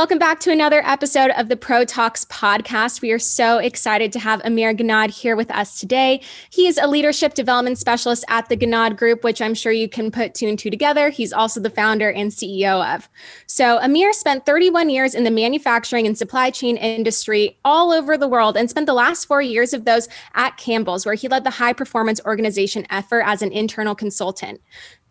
Welcome back to another episode of the Pro Talks podcast. We are so excited to have Amir Ghannad here with us today. He is a leadership development specialist at the Ghannad Group, which I'm sure you can put two and two together. He's also the founder and CEO of. So Amir spent 31 years in the manufacturing and supply chain industry all over the world and spent the last 4 years of those at Campbell's, where he led the high performance organization effort as an internal consultant.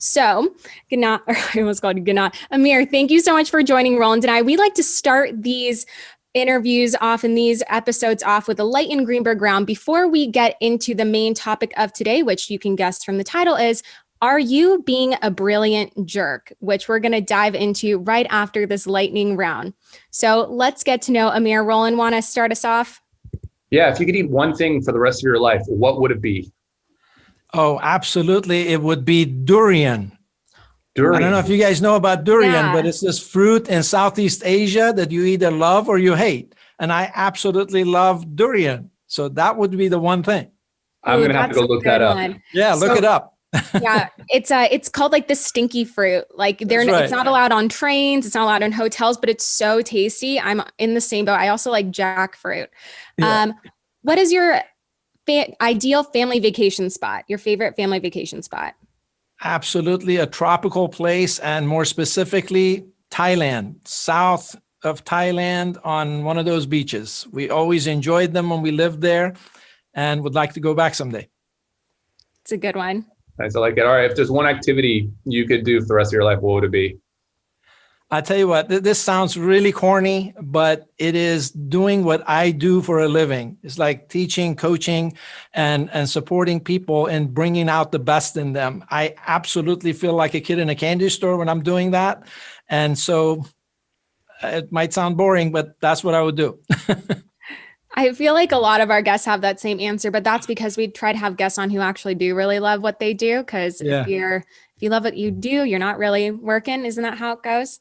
So, Ghannad, I almost called you Ghannad. Amir, thank you so much for joining Roland and I. We like to start these interviews off and these episodes off with a light and Greenberg round before we get into the main topic of today, which you can guess from the title is, are you being a brilliant jerk? Which we're going to dive into right after this lightning round. So let's get to know Amir. Roland, want to start us off? Yeah, if you could eat one thing for the rest of your life, what would it be? Oh, absolutely. It would be durian. Durian. I don't know if you guys know about durian, but it's this fruit in Southeast Asia that you either love or you hate. And I absolutely love durian. So that would be the one thing. I'm going to have to go look that up. Yeah, look it up. Yeah, it's called like the stinky fruit. Like it's not allowed on trains, it's not allowed in hotels, but it's so tasty. I'm in the same boat. I also like jackfruit. Yeah. What is your ideal family vacation spot, your favorite family vacation spot? Absolutely a tropical place, and more specifically, Thailand, south of Thailand on one of those beaches. We always enjoyed them when we lived there and would like to go back someday. It's a good one. Nice, I like it. All right, if there's one activity you could do for the rest of your life, what would it be? I tell you what, this sounds really corny, but it is doing what I do for a living. It's like teaching, coaching, and supporting people and bringing out the best in them. I absolutely feel like a kid in a candy store when I'm doing that. And so it might sound boring, but that's what I would do. I feel like a lot of our guests have that same answer, but that's because we try to have guests on who actually do really love what they do. Because if you love what you do, you're not really working. Isn't that how it goes?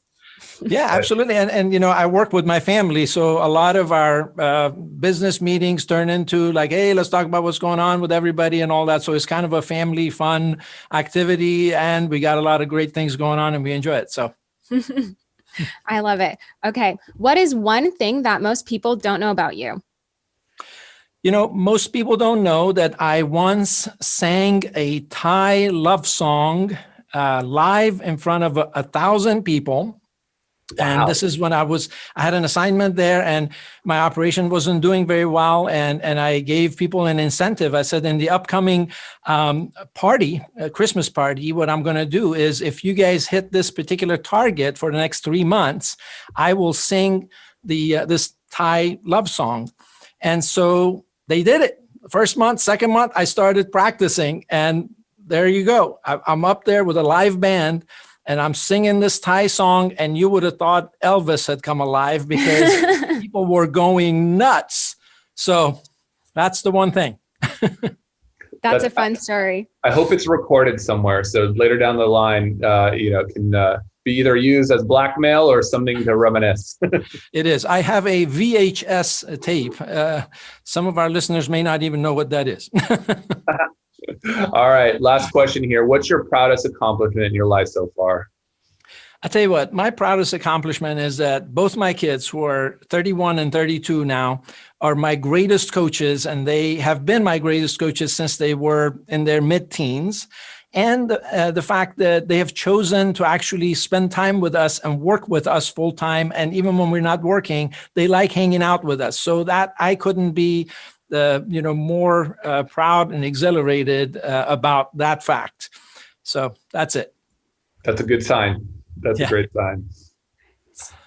Yeah, absolutely. And, you know, I work with my family. So a lot of our business meetings turn into like, hey, let's talk about what's going on with everybody and all that. So it's kind of a family fun activity. And we got a lot of great things going on and we enjoy it. So I love it. Okay. What is one thing that most people don't know about you? You know, most people don't know that I once sang a Thai love song live in front of 1,000 people. Wow. And this is when I had an assignment there and my operation wasn't doing very well. And I gave people an incentive. I said, in the upcoming party, Christmas party, what I'm going to do is if you guys hit this particular target for the next 3 months, I will sing this Thai love song. And so they did it. First month, second month, I started practicing. And there you go. I'm up there with a live band. And I'm singing this Thai song, and you would have thought Elvis had come alive because people were going nuts. So that's the one thing. That's a fun story. I hope it's recorded somewhere. So later down the line, can be either used as blackmail or something to reminisce. It is. I have a VHS tape. Some of our listeners may not even know what that is. All right. Last question here. What's your proudest accomplishment in your life so far? I tell you what, my proudest accomplishment is that both my kids, who are 31 and 32 now, are my greatest coaches, and they have been my greatest coaches since they were in their mid-teens. And the fact that they have chosen to actually spend time with us and work with us full time. And even when we're not working, they like hanging out with us. So that I couldn't be more proud and exhilarated about that fact. So that's it. That's a good sign. That's a great sign.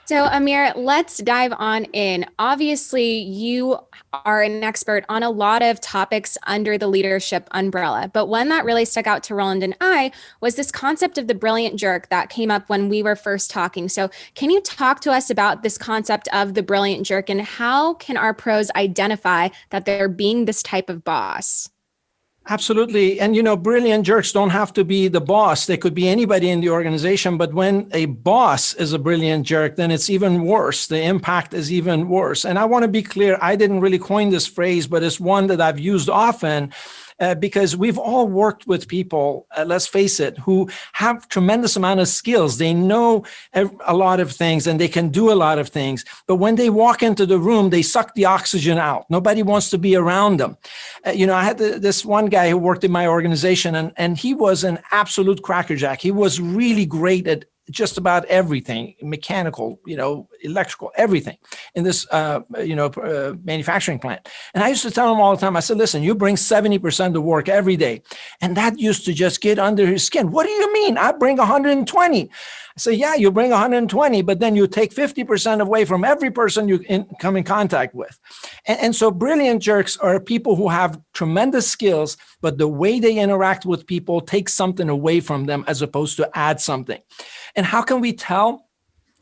So Amir, let's dive on in. Obviously, you are an expert on a lot of topics under the leadership umbrella, but one that really stuck out to Roland and I was this concept of the brilliant jerk that came up when we were first talking. So can you talk to us about this concept of the brilliant jerk and how can our pros identify that they're being this type of boss? Absolutely. And, brilliant jerks don't have to be the boss. They could be anybody in the organization. But when a boss is a brilliant jerk, then it's even worse. The impact is even worse. And I want to be clear, I didn't really coin this phrase, but it's one that I've used often. because we've all worked with people, let's face it, who have tremendous amount of skills. They know a lot of things and they can do a lot of things. But when they walk into the room, they suck the oxygen out. Nobody wants to be around them. I had this one guy who worked in my organization, and he was an absolute crackerjack. He was really great at just about everything, mechanical, electrical, everything in this, manufacturing plant. And I used to tell him all the time, I said, listen, you bring 70% to work every day. And that used to just get under his skin. What do you mean? I bring 120. I say, yeah, you bring 120, but then you take 50% away from every person you come in contact with. And so brilliant jerks are people who have tremendous skills, but the way they interact with people takes something away from them as opposed to add something. And how can we tell?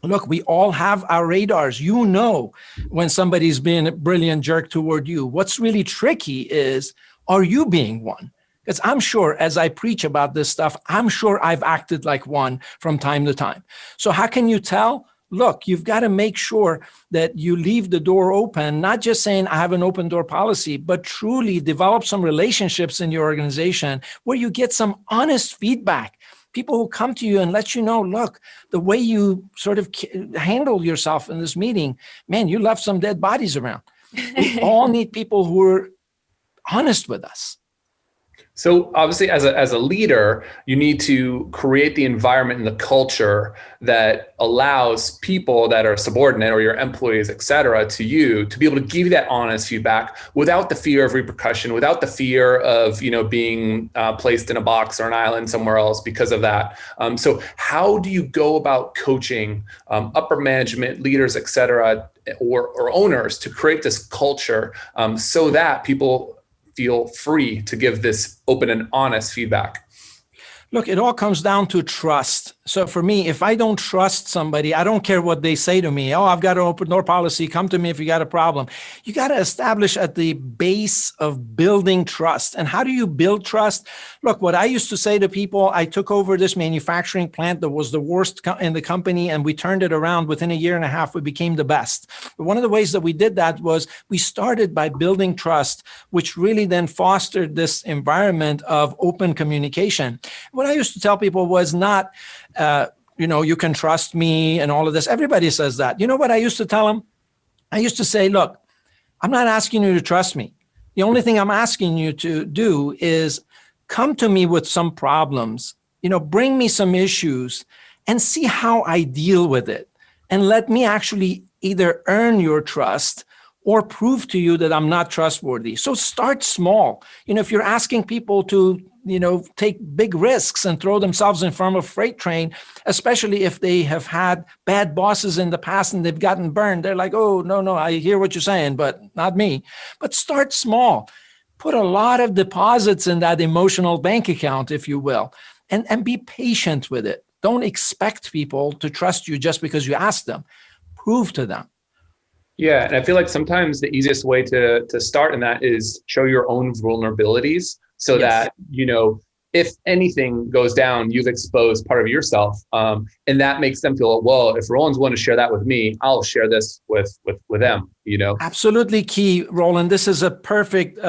Look, we all have our radars. You know when somebody's being a brilliant jerk toward you. What's really tricky is, are you being one? Because I'm sure as I preach about this stuff, I'm sure I've acted like one from time to time. So how can you tell? Look, you've got to make sure that you leave the door open, not just saying I have an open door policy, but truly develop some relationships in your organization where you get some honest feedback. People who come to you and let you know, look, the way you sort of handled yourself in this meeting, man, you left some dead bodies around. We all need people who are honest with us. So obviously, as a leader, you need to create the environment and the culture that allows people that are subordinate or your employees, et cetera, to you to be able to give you that honest feedback without the fear of repercussion, without the fear of being placed in a box or an island somewhere else because of that. So how do you go about coaching upper management, leaders, et cetera, or owners to create this culture so that people feel free to give this open and honest feedback? Look, it all comes down to trust. So for me, if I don't trust somebody, I don't care what they say to me. Oh, I've got an open door policy. Come to me if you got a problem. You got to establish at the base of building trust. And how do you build trust? Look, what I used to say to people, I took over this manufacturing plant that was the worst in the company, and we turned it around within a year and a half. We became the best. But one of the ways that we did that was we started by building trust, which really then fostered this environment of open communication. What I used to tell people was not, you can trust me and all of this. Everybody says that. You know what I used to tell them? I used to say, look, I'm not asking you to trust me. The only thing I'm asking you to do is come to me with some problems, bring me some issues and see how I deal with it. And let me actually either earn your trust or prove to you that I'm not trustworthy. So start small. If you're asking people to take big risks and throw themselves in front of a freight train, especially if they have had bad bosses in the past and they've gotten burned. They're like, oh, no, I hear what you're saying, but not me. But start small. Put a lot of deposits in that emotional bank account, if you will, and be patient with it. Don't expect people to trust you just because you ask them. Prove to them. Yeah, and I feel like sometimes the easiest way to start in that is show your own vulnerabilities. So that, if anything goes down, you've exposed part of yourself. And that makes them feel, well, if Roland's willing to share that with me, I'll share this with them, Absolutely key, Roland. This is a perfect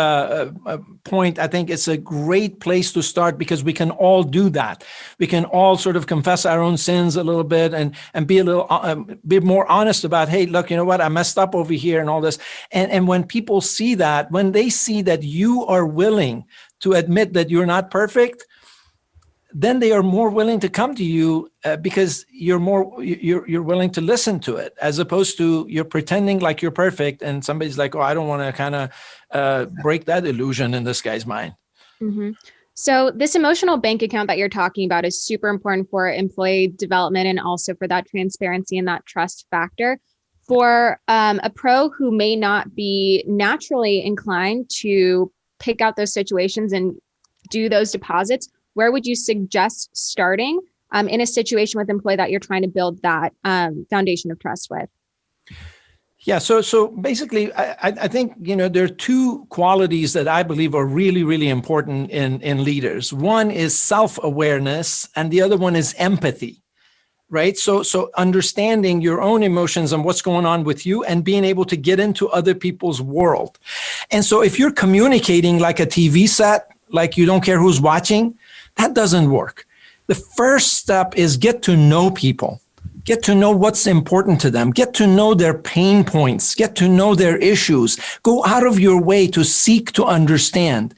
point. I think it's a great place to start because we can all do that. We can all sort of confess our own sins a little bit and be a little be more honest about, hey, look, you know what, I messed up over here and all this. And when people see that, when they see that you are willing to admit that you're not perfect, then they are more willing to come to you because you're willing to listen to it, as opposed to you're pretending like you're perfect and somebody's like, oh, I don't want to kind of break that illusion in this guy's mind. Mm-hmm. So this emotional bank account that you're talking about is super important for employee development and also for that transparency and that trust factor. For a pro who may not be naturally inclined to pick out those situations and do those deposits, where would you suggest starting in a situation with an employee that you're trying to build that foundation of trust with? Yeah, so basically, I think, there are two qualities that I believe are really, really important in leaders. One is self-awareness, and the other one is empathy. Right. So understanding your own emotions and what's going on with you and being able to get into other people's world. And so if you're communicating like a TV set, like you don't care who's watching. That doesn't work. The first step is get to know people. Get to know what's important to them. Get to know their pain points. Get to know their issues. Go out of your way to seek to understand.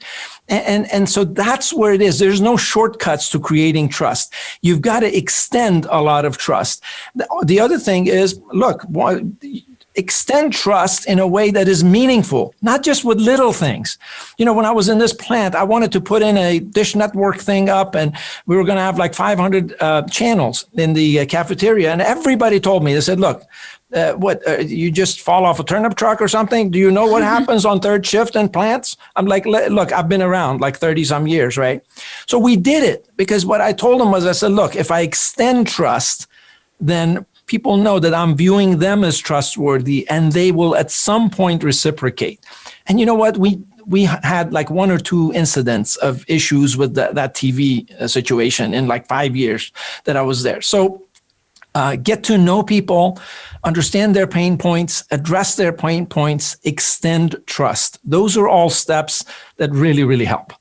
And so that's where it is. There's no shortcuts to creating trust. You've got to extend a lot of trust. The other thing is, look, extend trust in a way that is meaningful, not just with little things. When I was in this plant, I wanted to put in a dish network thing up, and we were going to have like 500 channels in the cafeteria. And everybody told me, they said, look, you just fall off a turnip truck or something? Do you know what happens on third shift in plants? I'm like, look, I've been around like 30 some years, right? So we did it because what I told them was, I said, look, if I extend trust, then people know that I'm viewing them as trustworthy, and they will at some point reciprocate. And you know what? We had like 1 or 2 incidents of issues with that TV situation in like 5 years that I was there. So get to know people, understand their pain points, address their pain points, extend trust. Those are all steps that really, really help.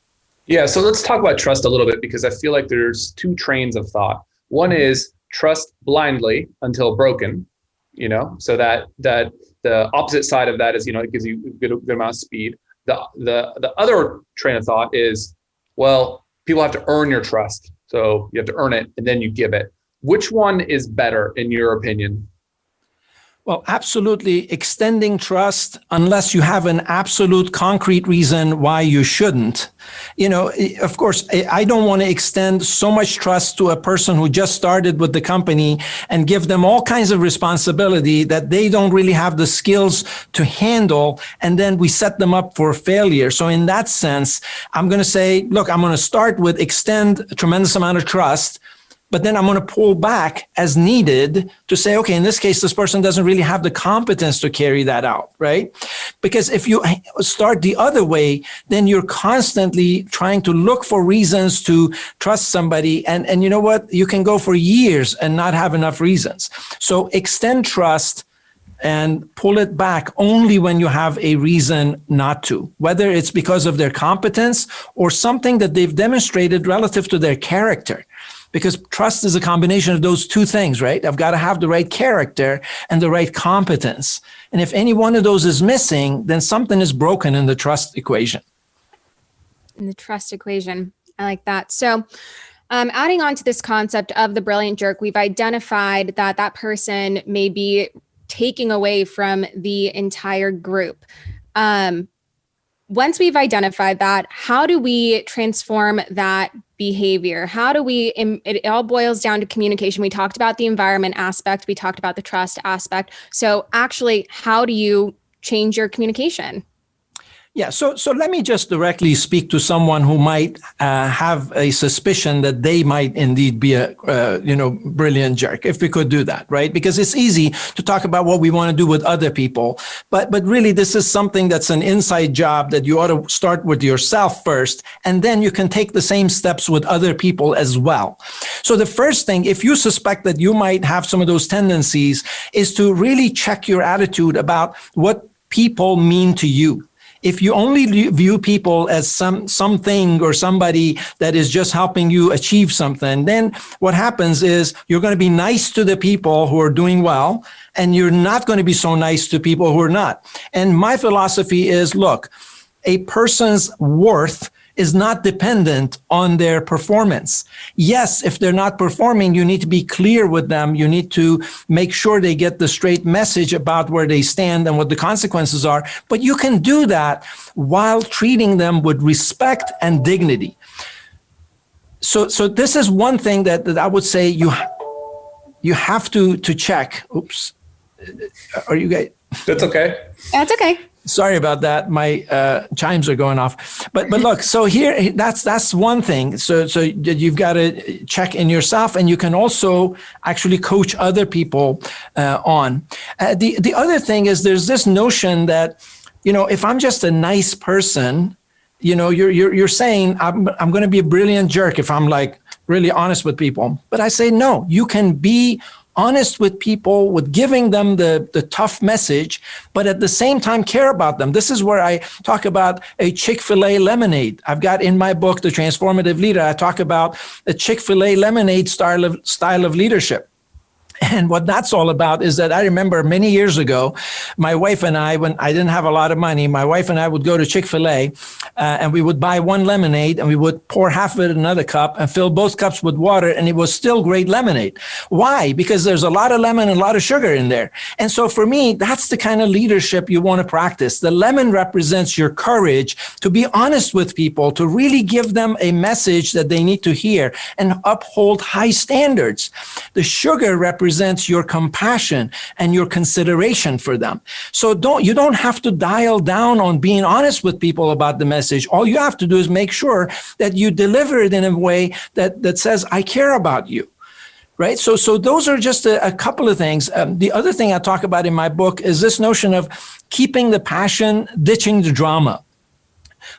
Yeah. So let's talk about trust a little bit, because I feel like there's 2 trains of thought. One is trust blindly until broken, so that the opposite side of that is, it gives you a good amount of speed. The other train of thought is, well, people have to earn your trust. So you have to earn it and then you give it. Which one is better in your opinion? Well, absolutely extending trust unless you have an absolute concrete reason why you shouldn't. Of course, I don't want to extend so much trust to a person who just started with the company and give them all kinds of responsibility that they don't really have the skills to handle, and then we set them up for failure. So in that sense, I'm going to say, look, I'm going to start with extend a tremendous amount of trust, but then I'm going to pull back as needed to say, okay, in this case, this person doesn't really have the competence to carry that out, right? Because if you start the other way, then you're constantly trying to look for reasons to trust somebody. And you know what? You can go for years and not have enough reasons. So extend trust and pull it back only when you have a reason not to, whether it's because of their competence or something that they've demonstrated relative to their character. Because trust is a combination of those 2 things, right? I've got to have the right character and the right competence. And if any one of those is missing, then something is broken in the trust equation. In the trust equation. I like that. So adding on to this concept of the brilliant jerk, we've identified that person may be taking away from the entire group. Once we've identified that, how do we transform that behavior? How do it all boils down to communication. We talked about the environment aspect. We talked about the trust aspect. So actually, how do you change your communication? Yeah, so let me just directly speak to someone who might have a suspicion that they might indeed be a brilliant jerk, if we could do that, right? Because it's easy to talk about what we want to do with other people, but really this is something that's an inside job that you ought to start with yourself first, and then you can take the same steps with other people as well. So the first thing, if you suspect that you might have some of those tendencies, is to really check your attitude about what people mean to you. If you only view people as something or somebody that is just helping you achieve something, then what happens is you're going to be nice to the people who are doing well, and you're not going to be so nice to people who are not. And my philosophy is, look, a person's worth is not dependent on their performance. Yes, if they're not performing, you need to be clear with them. You need to make sure they get the straight message about where they stand and what the consequences are. But you can do that while treating them with respect and dignity. So this is one thing that I would say you have to check. Oops. Are you guys? That's okay. That's okay. Sorry about that. My chimes are going off. But look, so here, that's one thing. So you've got to check in yourself, and you can also actually coach other people on. The other thing is there's this notion that, if I'm just a nice person, you're saying I'm going to be a brilliant jerk if I'm like really honest with people. But I say, no, you can be honest with people, with giving them the tough message, but at the same time care about them. This is where I talk about a Chick-Fil-A lemonade. I've got in my book, The Transformative Leader, I talk about a Chick-Fil-A lemonade style of leadership. And what that's all about is that I remember many years ago, my wife and I, when I didn't have a lot of money, my wife and I would go to Chick-fil-A and we would buy one lemonade and we would pour half of it in another cup and fill both cups with water, and it was still great lemonade. Why? Because there's a lot of lemon and a lot of sugar in there. And so for me, that's the kind of leadership you want to practice. The lemon represents your courage to be honest with people, to really give them a message that they need to hear and uphold high standards. The sugar represents your compassion and your consideration for them. So you don't have to dial down on being honest with people about the message. All you have to do is make sure that you deliver it in a way that says, I care about you. Right. So those are just a couple of things. The other thing I talk about in my book is this notion of keeping the passion, ditching the drama.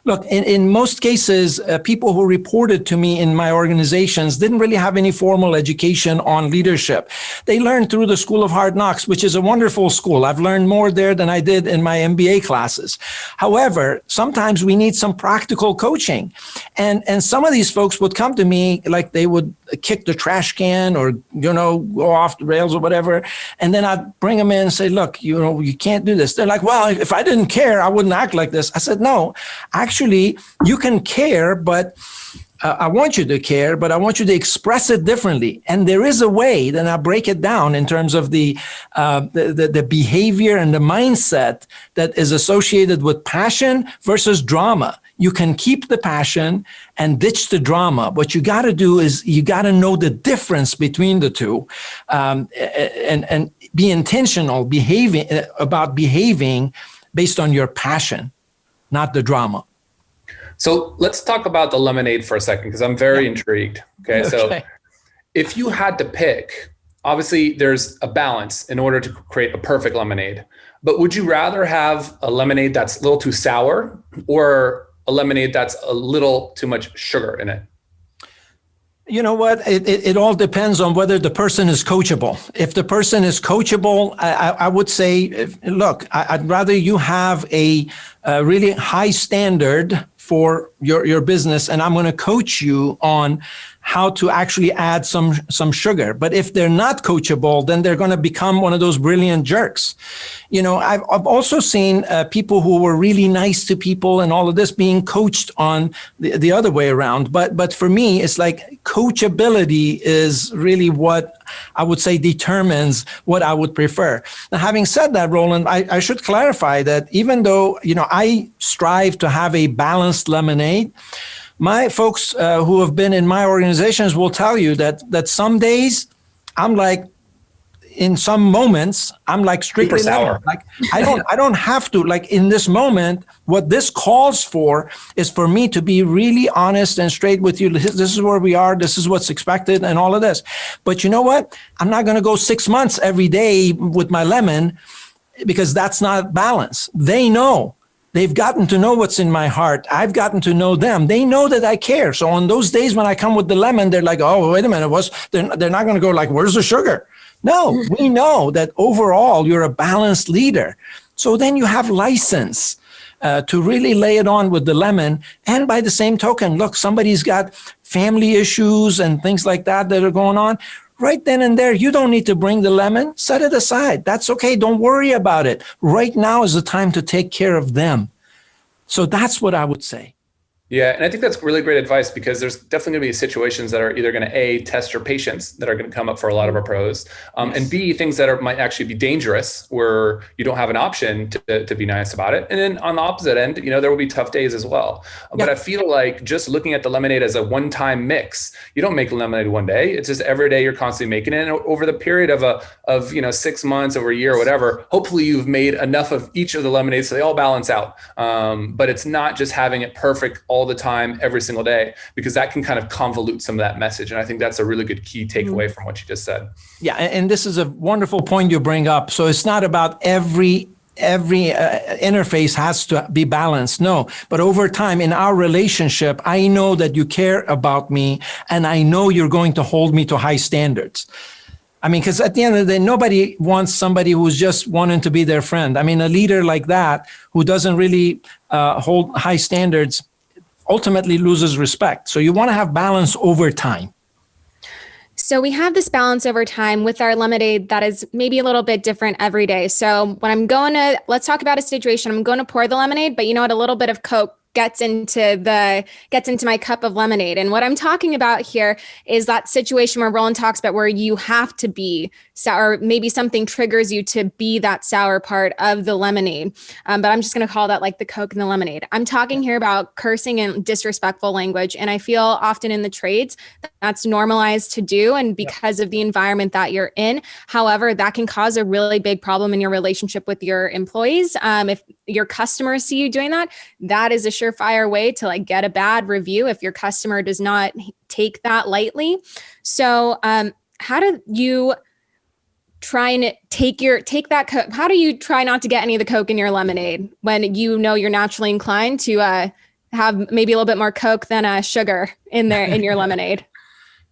Look, in most cases, people who reported to me in my organizations didn't really have any formal education on leadership. They learned through the School of Hard Knocks, which is a wonderful school. I've learned more there than I did in my MBA classes. However, sometimes we need some practical coaching. And some of these folks would come to me like they would kick the trash can or, go off the rails or whatever. And then I'd bring them in and say, look, you can't do this. They're like, well, if I didn't care, I wouldn't act like this. I said, no, actually, you can care, but I want you to care, but I want you to express it differently. And there is a way, then I break it down in terms of the behavior and the mindset that is associated with passion versus drama. You can keep the passion and ditch the drama. What you got to do is you got to know the difference between the two, and be intentional about behaving based on your passion, not the drama. So let's talk about the lemonade for a second, because I'm very intrigued. Okay. So if you had to pick, obviously there's a balance in order to create a perfect lemonade, but would you rather have a lemonade that's a little too sour or a lemonade that's a little too much sugar in it? You know what? It all depends on whether the person is coachable. If the person is coachable, I would say, look, I'd rather you have a really high standard for your business, and I'm going to coach you on how to actually add some sugar. But if they're not coachable, then they're going to become one of those brilliant jerks. I've also seen people who were really nice to people and all of this being coached on the other way around. But for me, it's like coachability is really what I would say determines what I would prefer. Now, having said that, Roland, I should clarify that even though, I strive to have a balanced lemonade, my folks who have been in my organizations will tell you that some days I'm like, in some moments, I'm like strictly sour. Like I don't have to, like in this moment, what this calls for is for me to be really honest and straight with you. This is where we are. This is what's expected and all of this. But you know what? I'm not going to go 6 months every day with my lemon, because that's not balance. They know. They've gotten to know what's in my heart. I've gotten to know them. They know that I care. So on those days when I come with the lemon, they're like, oh, wait a minute. They're not going to go like, where's the sugar? No, we know that overall you're a balanced leader. So then you have license to really lay it on with the lemon. And by the same token, look, somebody's got family issues and things like that are going on. Right then and there, you don't need to bring the lemon. Set it aside. That's okay. Don't worry about it. Right now is the time to take care of them. So that's what I would say. Yeah. And I think that's really great advice, because there's definitely going to be situations that are either going to A, test your patience, that are going to come up for a lot of our pros, and B, things that might actually be dangerous where you don't have an option to be nice about it. And then on the opposite end, there will be tough days as well. But I feel like just looking at the lemonade as a one-time mix, you don't make lemonade one day. It's just every day you're constantly making it. And over the period of 6 months, over a year, or whatever, hopefully you've made enough of each of the lemonades so they all balance out. But it's not just having it perfect all the time, every single day, because that can kind of convolute some of that message. And I think that's a really good key takeaway from what you just said. Yeah. And this is a wonderful point you bring up. So it's not about every interface has to be balanced. No, but over time in our relationship, I know that you care about me and I know you're going to hold me to high standards. I mean, because at the end of the day, nobody wants somebody who's just wanting to be their friend. I mean, a leader like that who doesn't really hold high standards ultimately loses respect. So you want to have balance over time. So we have this balance over time with our lemonade that is maybe a little bit different every day. So when let's talk about a situation, I'm going to pour the lemonade, but you know what, a little bit of Coke gets into my cup of lemonade. And what I'm talking about here is that situation where Roland talks about where you have to be sour, maybe something triggers you to be that sour part of the lemonade. But I'm just going to call that like the Coke and the lemonade. I'm talking here about cursing and disrespectful language. And I feel often in the trades that's normalized to do. And because of the environment that you're in, however, that can cause a really big problem in your relationship with your employees. If your customers see you doing that, that is a surefire way to like get a bad review if your customer does not take that lightly. So how do you try and take that Coke? How do you try not to get any of the Coke in your lemonade when you know you're naturally inclined to have maybe a little bit more Coke than sugar in your lemonade?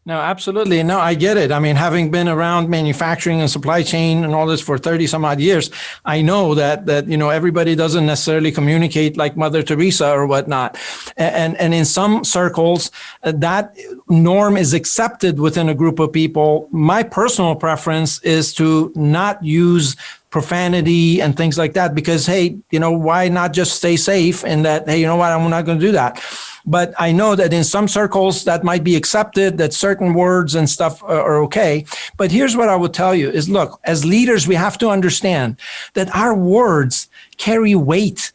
No, absolutely. No, I get it. I mean, having been around manufacturing and supply chain and all this for 30 some odd years, I know that everybody doesn't necessarily communicate like Mother Teresa or whatnot. And in some circles, that norm is accepted within a group of people. My personal preference is to not use profanity and things like that because, hey, why not just stay safe in that, hey, you know what, I'm not going to do that. But I know that in some circles that might be accepted, that certain words and stuff are okay. But here's what I would tell you is, look, as leaders, we have to understand that our words carry weight.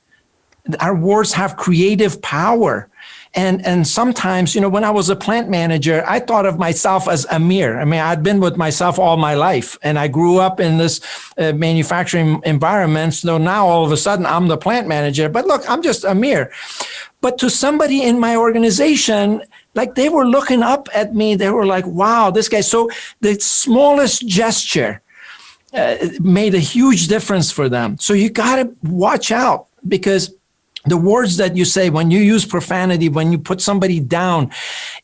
Our words have creative power. And sometimes, when I was a plant manager, I thought of myself as Amir. I mean, I'd been with myself all my life, and I grew up in this manufacturing environment. So now all of a sudden, I'm the plant manager. But look, I'm just Amir. But to somebody in my organization, like they were looking up at me, they were like, wow, this guy. So the smallest gesture made a huge difference for them. So you got to watch out because the words that you say, when you use profanity, when you put somebody down,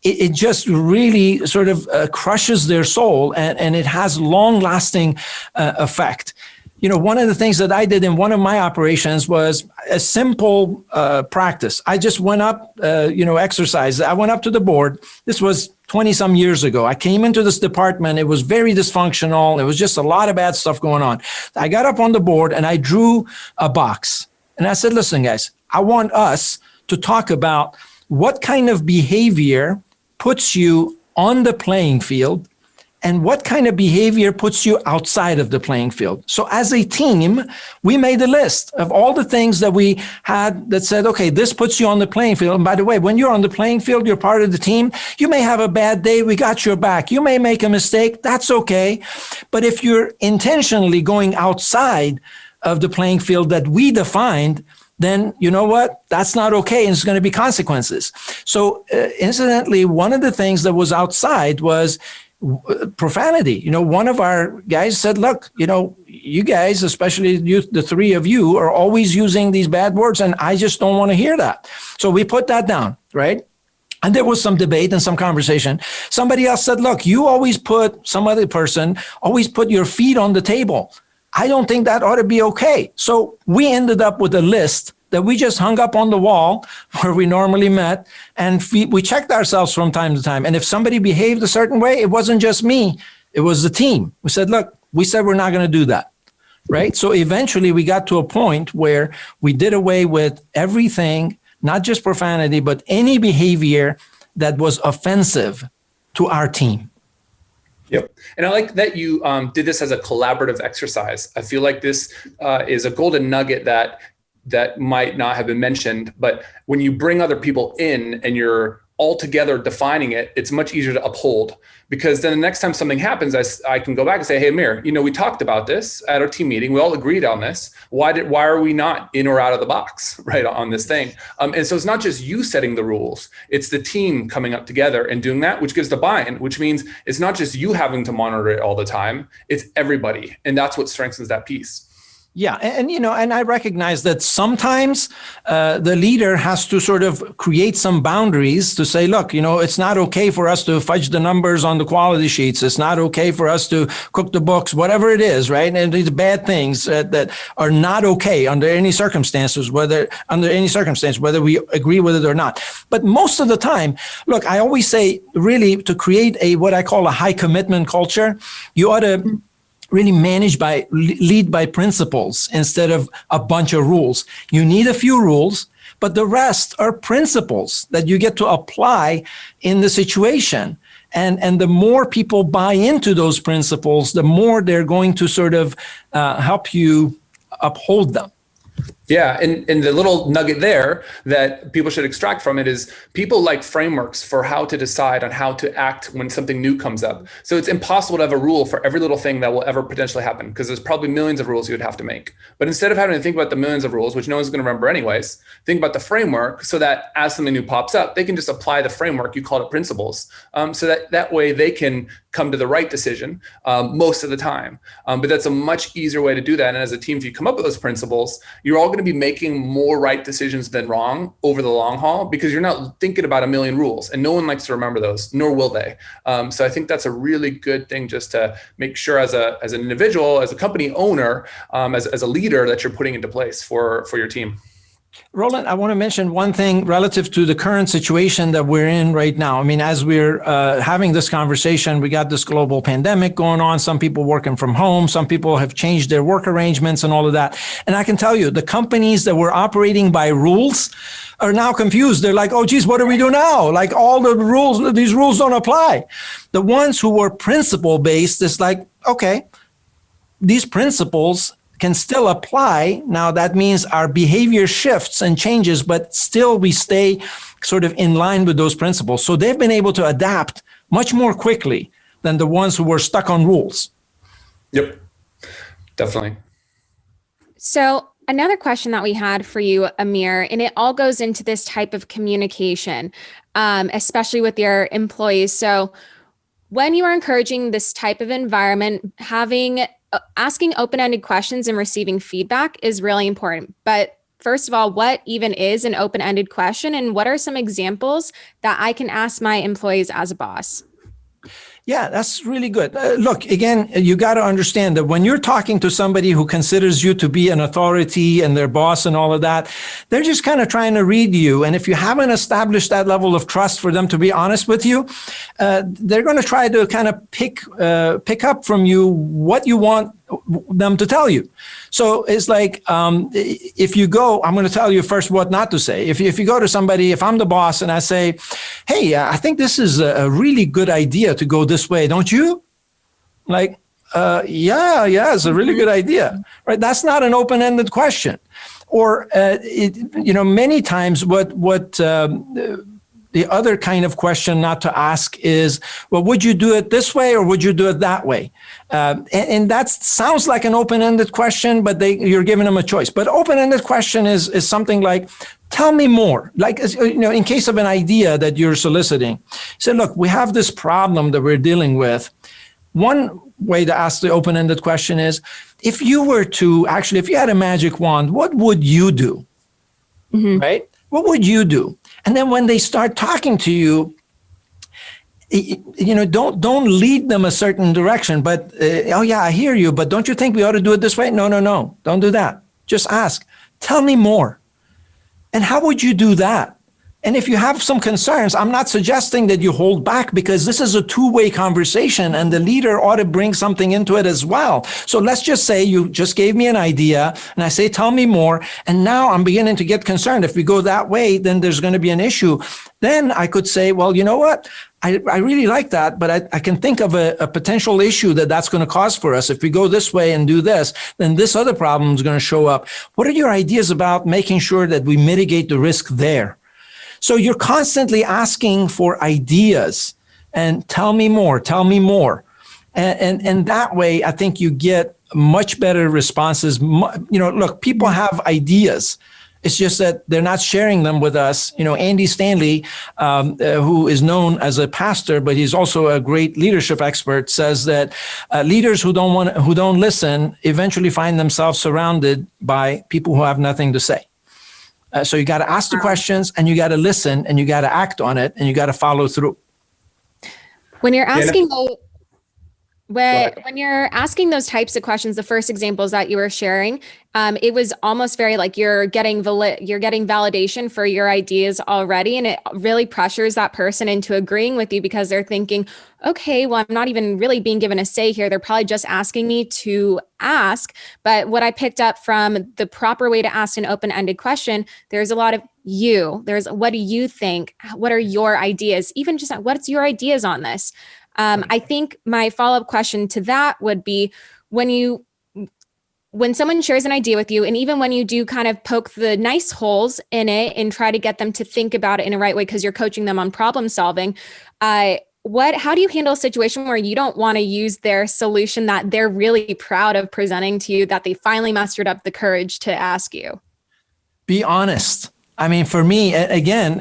it just really sort of crushes their soul and it has long-lasting effect. One of the things that I did in one of my operations was a simple practice. I just went up, exercise. I went up to the board. This was 20 some years ago. I came into this department. It was very dysfunctional. It was just a lot of bad stuff going on. I got up on the board and I drew a box. And I said, listen, guys, I want us to talk about what kind of behavior puts you on the playing field and what kind of behavior puts you outside of the playing field. So as a team, we made a list of all the things that we had that said, okay, this puts you on the playing field. And by the way, when you're on the playing field, you're part of the team. You may have a bad day. We got your back. You may make a mistake. That's okay. But if you're intentionally going outside of the playing field that we defined, then you know what? That's not okay. And there's going to be consequences. So incidentally, one of the things that was outside was profanity. One of our guys said, look, you guys, especially you, the three of you, are always using these bad words. And I just don't want to hear that. So we put that down, right? And there was some debate and some conversation. Somebody else said, look, some other person always put your feet on the table. I don't think that ought to be okay. So we ended up with a list that we just hung up on the wall where we normally met, and we checked ourselves from time to time. And if somebody behaved a certain way, it wasn't just me, it was the team. We said, look, we're not going to do that, right? So eventually we got to a point where we did away with everything, not just profanity, but any behavior that was offensive to our team. Yep. And I like that you did this as a collaborative exercise. I feel like this is a golden nugget that might not have been mentioned, but when you bring other people in and you're all together defining it, it's much easier to uphold, because then the next time something happens, I can go back and say, hey, Amir, we talked about this at our team meeting. We all agreed on this. Why are we not in or out of the box, right, on this thing? And so it's not just you setting the rules. It's the team coming up together and doing that, which gives the buy-in, which means it's not just you having to monitor it all the time. It's everybody. And that's what strengthens that piece. Yeah. And I recognize that sometimes the leader has to sort of create some boundaries to say, look, it's not okay for us to fudge the numbers on the quality sheets. It's not okay for us to cook the books, whatever it is, right? And these bad things that are not okay under any circumstances, whether we agree with it or not. But most of the time, look, I always say, really, to create what I call a high commitment culture, you ought to really lead by principles instead of a bunch of rules. You need a few rules, but the rest are principles that you get to apply in the situation. And the more people buy into those principles, the more they're going to sort of help you uphold them. Yeah. And the little nugget there that people should extract from it is people like frameworks for how to decide on how to act when something new comes up. So it's impossible to have a rule for every little thing that will ever potentially happen, because there's probably millions of rules you would have to make. But instead of having to think about the millions of rules, which no one's going to remember anyways, think about the framework so that as something new pops up, they can just apply the framework. You call it principles. So that way they can come to the right decision most of the time. But that's a much easier way to do that. And as a team, if you come up with those principles, you're all going to be making more right decisions than wrong over the long haul, because you're not thinking about a million rules, and no one likes to remember those, nor will they. So I think that's a really good thing, just to make sure as an individual, as a company owner, as a leader, that you're putting into place for your team. Roland, I want to mention one thing relative to the current situation that we're in right now. I mean, as we're having this conversation, we got this global pandemic going on. Some people working from home. Some people have changed their work arrangements and all of that. And I can tell you, the companies that were operating by rules are now confused. They're like, oh, geez, what do we do now? Like, all the rules, these rules don't apply. The ones who were principle-based, it's like, okay, these principles can still apply. Now, that means our behavior shifts and changes, but still we stay sort of in line with those principles. So they've been able to adapt much more quickly than the ones who were stuck on rules. Yep, definitely. So another question that we had for you, Amir, and it all goes into this type of communication, especially with your employees. So when you are encouraging this type of environment, asking open-ended questions and receiving feedback is really important. But first of all, what even is an open-ended question, and what are some examples that I can ask my employees as a boss? Yeah, that's really good. Look, again, you got to understand that when you're talking to somebody who considers you to be an authority and their boss and all of that, they're just kind of trying to read you. And if you haven't established that level of trust for them to be honest with you, they're going to try to kind of pick up from you what you want them to tell you. So it's like, if you go, I'm going to tell you first what not to say. If you go to somebody, if I'm the boss and I say, hey, I think this is a really good idea to go this way, don't you? Like, yeah, it's a really good idea, right? That's not an open-ended question. Or, many times what the other kind of question not to ask is, well, would you do it this way or would you do it that way? And that sounds like an open-ended question, but you're giving them a choice. But open-ended question is something like, tell me more. Like, in case of an idea that you're soliciting, say, look, we have this problem that we're dealing with. One way to ask the open-ended question is, if you had a magic wand, what would you do? Mm-hmm. Right? What would you do? And then when they start talking to you, don't lead them a certain direction, but, oh yeah, I hear you, but don't you think we ought to do it this way? No, don't do that. Just ask, tell me more. And how would you do that? And if you have some concerns, I'm not suggesting that you hold back, because this is a two-way conversation and the leader ought to bring something into it as well. So let's just say you just gave me an idea and I say, tell me more. And now I'm beginning to get concerned. If we go that way, then there's going to be an issue. Then I could say, well, you know what? I really like that, but I can think of a potential issue that's going to cause for us. If we go this way and do this, then this other problem is going to show up. What are your ideas about making sure that we mitigate the risk there? So you're constantly asking for ideas and tell me more. And that way, I think you get much better responses. Look, people have ideas. It's just that they're not sharing them with us. Andy Stanley, who is known as a pastor, but he's also a great leadership expert, says that leaders who don't listen eventually find themselves surrounded by people who have nothing to say. So you got to ask the questions, and you got to listen, and you got to act on it, and you got to follow through. When you're asking when you're asking those types of questions, the first examples that you were sharing, it was almost very like you're getting validation for your ideas already, and it really pressures that person into agreeing with you because they're thinking, okay, well, I'm not even really being given a say here. They're probably just asking me to ask. But what I picked up from the proper way to ask an open-ended question, there's a lot of there's what do you think? What are your ideas? Even just what's your ideas on this? I think my follow-up question to that would be when someone shares an idea with you, and even when you do kind of poke the nice holes in it and try to get them to think about it in a right way because you're coaching them on problem solving, how do you handle a situation where you don't want to use their solution that they're really proud of presenting to you, that they finally mustered up the courage to ask you? Be honest. I mean, for me, again,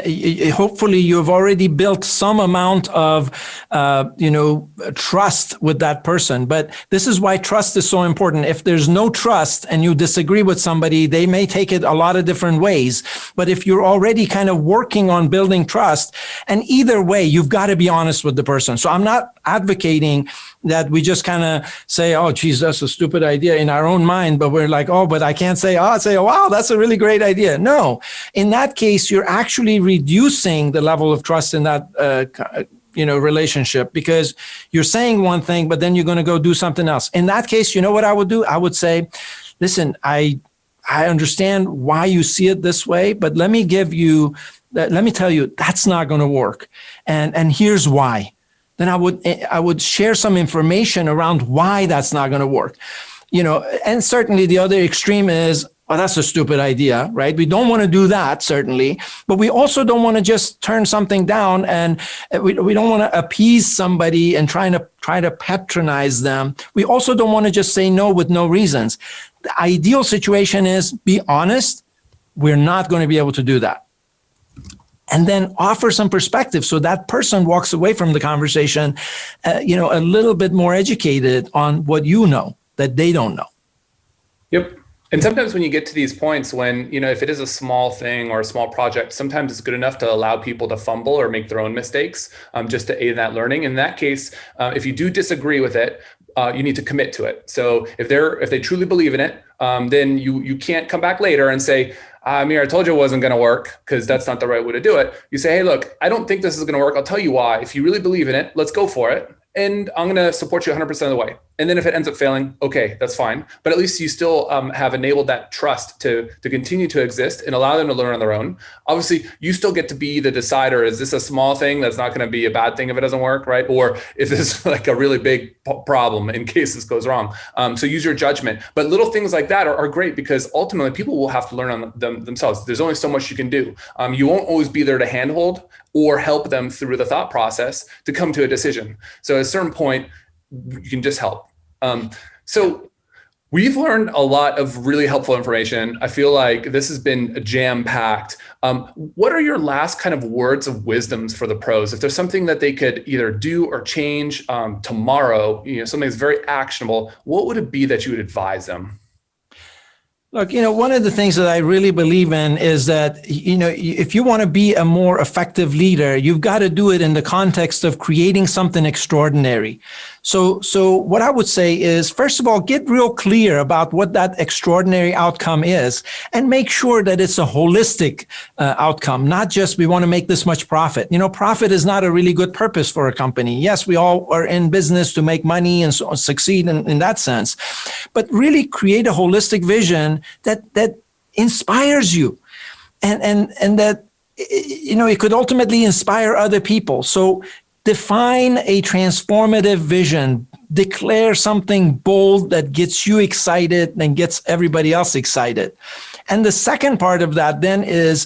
hopefully you've already built some amount of, trust with that person. But this is why trust is so important. If there's no trust and you disagree with somebody, they may take it a lot of different ways. But if you're already kind of working on building trust, and either way, you've got to be honest with the person. So I'm not advocating that we just kind of say, oh, geez, that's a stupid idea in our own mind, but we're like, oh, but I can't say, wow, that's a really great idea. No, in that case, you're actually reducing the level of trust in that, relationship, because you're saying one thing, but then you're going to go do something else. In that case, you know what I would do? I would say, listen, I understand why you see it this way, but let me tell you, that's not going to work. And here's why. Then I would share some information around why that's not going to work. And certainly the other extreme is, oh, that's a stupid idea, right? We don't want to do that, certainly, but we also don't want to just turn something down, and we don't want to appease somebody and try to patronize them. We also don't want to just say no with no reasons. The ideal situation is be honest. We're not going to be able to do that. And then offer some perspective so that person walks away from the conversation, a little bit more educated on what you know that they don't know. Yep. And sometimes when you get to these points when, if it is a small thing or a small project, sometimes it's good enough to allow people to fumble or make their own mistakes just to aid in that learning. In that case, if you do disagree with it, you need to commit to it. So if they truly believe in it, then you can't come back later and say, Amir, I told you it wasn't going to work, because that's not the right way to do it. You say, hey, look, I don't think this is going to work. I'll tell you why. If you really believe in it, let's go for it. And I'm going to support you 100% of the way. And then if it ends up failing, okay, that's fine. But at least you still have enabled that trust to continue to exist and allow them to learn on their own. Obviously, you still get to be the decider. Is this a small thing that's not going to be a bad thing if it doesn't work, right? Or is this like a really big problem in case this goes wrong? So use your judgment. But little things like that are great, because ultimately people will have to learn on them themselves. There's only so much you can do. You won't always be there to handhold or help them through the thought process to come to a decision. So at a certain point, you can just help. So we've learned a lot of really helpful information. I feel like this has been jam-packed. What are your last kind of words of wisdoms for the pros? If there's something that they could either do or change tomorrow, something that's very actionable, what would it be that you would advise them? Look, one of the things that I really believe in is that, if you want to be a more effective leader, you've got to do it in the context of creating something extraordinary. So what I would say is, first of all, get real clear about what that extraordinary outcome is, and make sure that it's a holistic outcome, not just we want to make this much profit. Profit is not a really good purpose for a company. Yes, we all are in business to make money and so succeed in that sense, but really create a holistic vision that inspires you, and that it could ultimately inspire other people. So define a transformative vision, declare something bold that gets you excited and gets everybody else excited. And the second part of that then is,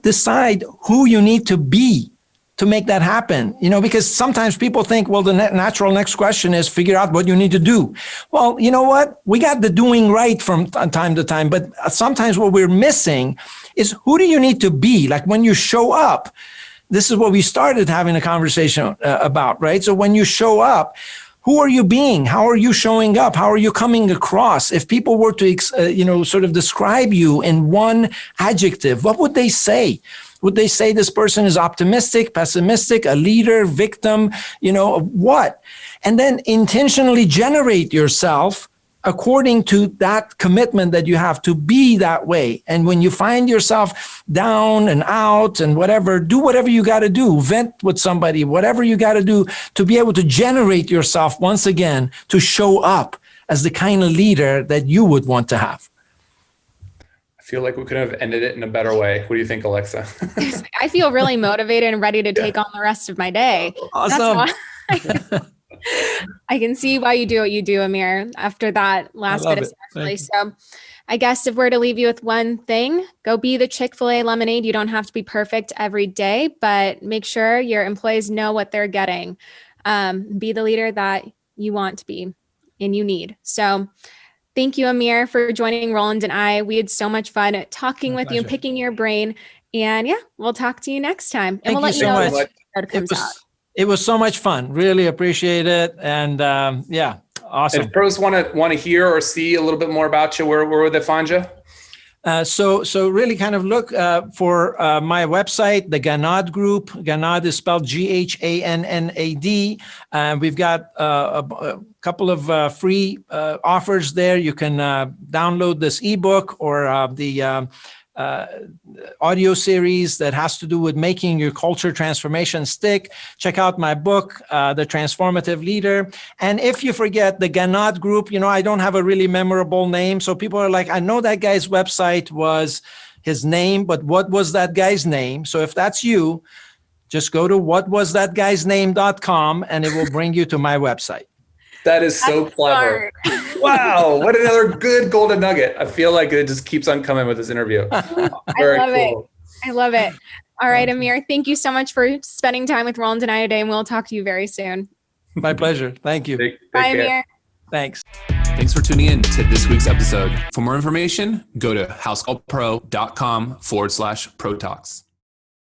decide who you need to be to make that happen? Because sometimes people think, well, the natural next question is figure out what you need to do. Well, you know what? We got the doing right from time to time, but sometimes what we're missing is who do you need to be? Like when you show up, this is what we started having a conversation about, right? So when you show up, who are you being? How are you showing up? How are you coming across? If people were to, sort of describe you in one adjective, what would they say? Would they say this person is optimistic, pessimistic, a leader, victim, what? And then intentionally generate yourself according to that commitment that you have to be that way. And when you find yourself down and out and whatever, do whatever you got to do, vent with somebody, whatever you got to do to be able to generate yourself once again to show up as the kind of leader that you would want to have. I feel like we could have ended it in a better way. What do you think, Alexa? I feel really motivated and ready to take on the rest of my day. Awesome. I can see why you do what you do, Amir, after that last bit especially. So I guess if we're to leave you with one thing, go be the Chick-fil-A lemonade. You don't have to be perfect every day, but make sure your employees know what they're getting. Be the leader that you want to be and you need. So thank you, Amir, for joining Roland and I. We had so much fun talking with you and picking your brain. And yeah, we'll talk to you next time. And we'll let you know when the episode comes out. It was so much fun. Really appreciate it. And awesome. And if pros want to hear or see a little bit more about you, where would they find you? So really kind of look for my website, the Ghannad Group. Ghannad is spelled Ghannad. We've got a couple of free offers there. You can download this ebook or the audio series that has to do with making your culture transformation stick. Check out my book, The Transformative Leader. And if you forget the Ghannad Group, I don't have a really memorable name. So people are like, I know that guy's website was his name, but what was that guy's name? So if that's you, just go to whatwasthatguysname.com and it will bring you to my website. That is so clever. Wow. What another good golden nugget. I feel like it just keeps on coming with this interview. Very cool. I love it. All right, Amir, thank you so much for spending time with Roland and I today, and we'll talk to you very soon. My pleasure. Thank you. Bye, Amir. Thanks. Thanks for tuning in to this week's episode. For more information, go to housecallpro.com/pro talks.